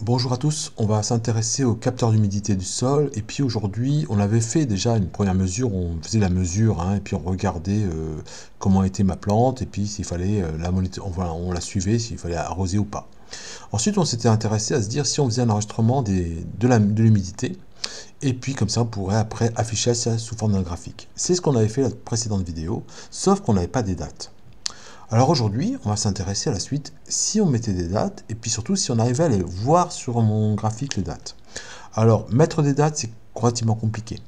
Bonjour à tous, on va s'intéresser au capteur d'humidité du sol et puis aujourd'hui on avait fait déjà une première mesure, on faisait la mesure et puis on regardait comment était ma plante et puis s'il fallait on la suivait, s'il fallait arroser ou pas. Ensuite on s'était intéressé à se dire si on faisait un enregistrement de l'humidité et puis comme ça on pourrait après afficher ça sous forme d'un graphique. C'est ce qu'on avait fait la précédente vidéo, sauf qu'on n'avait pas des dates. Alors aujourd'hui, on va s'intéresser à la suite si on mettait des dates et puis surtout si on arrivait à les voir sur mon graphique les dates. Alors mettre des dates, c'est relativement compliqué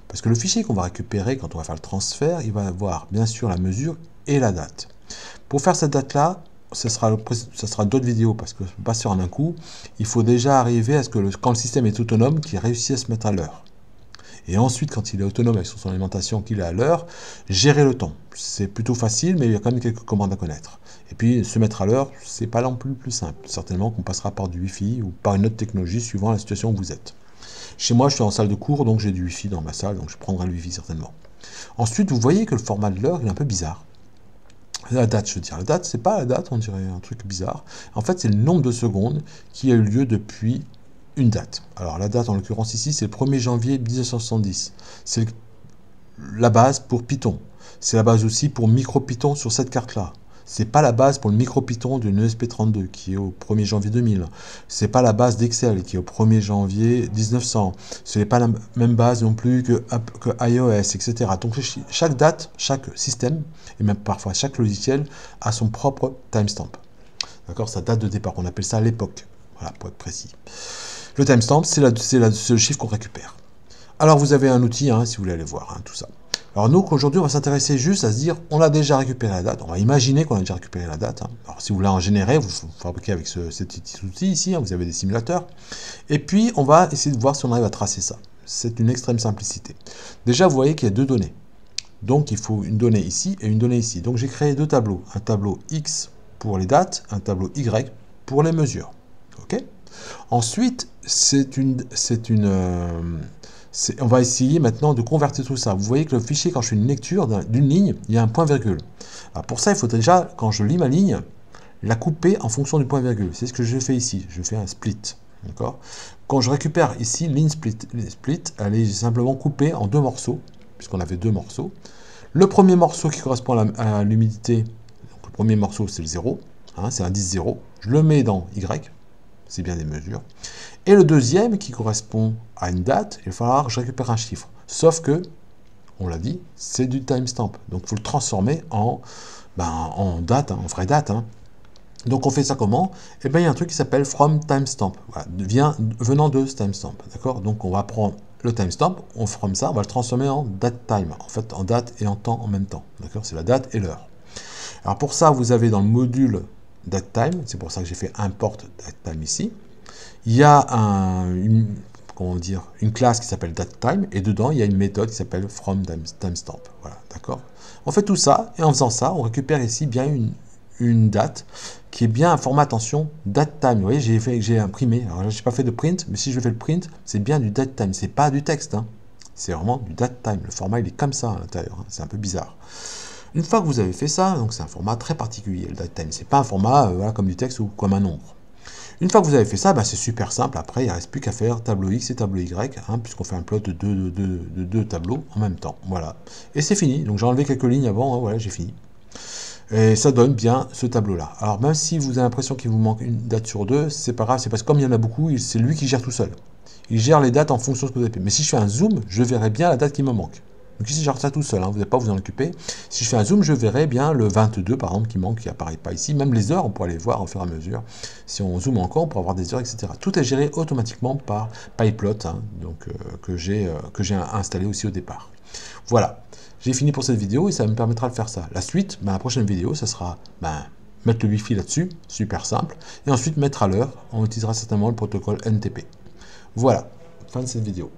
parce que le fichier qu'on va récupérer quand on va faire le transfert, il va avoir bien sûr la mesure et la date. Pour faire cette date-là, ce sera d'autres vidéos parce que pas sur un coup, il faut déjà arriver à ce que quand le système est autonome, qu'il réussisse à se mettre à l'heure. Et ensuite, quand il est autonome avec son alimentation, qu'il est à l'heure, gérer le temps. C'est plutôt facile, mais il y a quand même quelques commandes à connaître. Et puis, se mettre à l'heure, c'est pas non plus simple. Certainement qu'on passera par du Wi-Fi ou par une autre technologie suivant la situation où vous êtes. Chez moi, je suis en salle de cours, donc j'ai du Wi-Fi dans ma salle, donc je prendrai le Wi-Fi certainement. Ensuite, vous voyez que le format de l'heure, il est un peu bizarre. La date, je veux dire. La date, c'est pas la date, on dirait un truc bizarre. En fait, c'est le nombre de secondes qui a eu lieu depuis une date. Alors la date en l'occurrence ici c'est le 1er janvier 1970. C'est la base pour Python. C'est la base aussi pour MicroPython sur cette carte là. C'est pas la base pour le MicroPython d'une ESP32 qui est au 1er janvier 2000. C'est pas la base d'Excel qui est au 1er janvier 1900. Ce n'est pas la même base non plus que iOS, etc. Donc chaque date, chaque système, et même parfois chaque logiciel a son propre timestamp. D'accord, sa date de départ, on appelle ça l'époque. Voilà, pour être précis. Le timestamp, c'est le chiffre qu'on récupère. Alors vous avez un outil, si vous voulez aller voir tout ça. Alors nous, aujourd'hui, on va s'intéresser juste à se dire, on a déjà récupéré la date. On va imaginer qu'on a déjà récupéré la date. Alors si vous voulez en générer, vous fabriquez avec ce petit outil ici, vous avez des simulateurs. Et puis, on va essayer de voir si on arrive à tracer ça. C'est une extrême simplicité. Déjà, vous voyez qu'il y a deux données. Donc il faut une donnée ici et une donnée ici. Donc j'ai créé deux tableaux. Un tableau X pour les dates, un tableau Y pour les mesures. OK ? Ensuite, on va essayer maintenant de convertir tout ça. Vous voyez que le fichier, quand je fais une lecture d'une ligne, il y a un point-virgule. Pour ça, il faut déjà, quand je lis ma ligne, la couper en fonction du point-virgule. C'est ce que je fais ici. Je fais un split. D'accord ? Quand je récupère ici ligne split, elle est simplement coupée en deux morceaux, puisqu'on avait deux morceaux. Le premier morceau qui correspond à l'humidité, le premier morceau, c'est le 0. C'est l'indice 0. Je le mets dans Y. C'est bien des mesures. Et le deuxième qui correspond à une date, il va falloir que je récupère un chiffre. Sauf que, on l'a dit, c'est du timestamp. Donc il faut le transformer en date, en vraie date. Donc on fait ça comment? Eh bien il y a un truc qui s'appelle from timestamp. Voilà, venant de ce timestamp. D'accord? Donc on va prendre le timestamp, on from ça, on va le transformer en date time. En fait, en date et en temps en même temps. D'accord? C'est la date et l'heure. Alors pour ça, vous avez dans le module datetime, c'est pour ça que j'ai fait import datetime ici. Il y a une classe qui s'appelle datetime et dedans il y a une méthode qui s'appelle fromTimestamp. Voilà, d'accord. On fait tout ça et en faisant ça, on récupère ici bien une date qui est bien un format, attention, datetime. Vous voyez, j'ai imprimé. Alors là, je n'ai pas fait de print, mais si je fais le print, c'est bien du datetime. C'est pas du texte. C'est vraiment du datetime. Le format il est comme ça à l'intérieur. C'est un peu bizarre. Une fois que vous avez fait ça, donc c'est un format très particulier, le datetime. C'est pas un format comme du texte ou comme un nombre. Une fois que vous avez fait ça, c'est super simple. Après, il ne reste plus qu'à faire tableau X et tableau Y, puisqu'on fait un plot de deux tableaux en même temps. Voilà. Et c'est fini. Donc j'ai enlevé quelques lignes avant, voilà, j'ai fini. Et ça donne bien ce tableau-là. Alors même si vous avez l'impression qu'il vous manque une date sur deux, c'est pas grave, c'est parce que comme il y en a beaucoup, c'est lui qui gère tout seul. Il gère les dates en fonction de ce que vous avez fait. Mais si je fais un zoom, je verrai bien la date qui me manque. Donc ici, je gère ça tout seul, vous n'allez pas vous en occuper. Si je fais un zoom, je verrai bien le 22, par exemple, qui manque, qui n'apparaît pas ici. Même les heures, on pourra les voir au fur et à mesure. Si on zoome encore, on pourra avoir des heures, etc. Tout est géré automatiquement par PyPlot, que j'ai installé aussi au départ. Voilà, j'ai fini pour cette vidéo et ça me permettra de faire ça. La suite, la prochaine vidéo, ça sera mettre le Wi-Fi là-dessus, super simple. Et ensuite, mettre à l'heure, on utilisera certainement le protocole NTP. Voilà, fin de cette vidéo.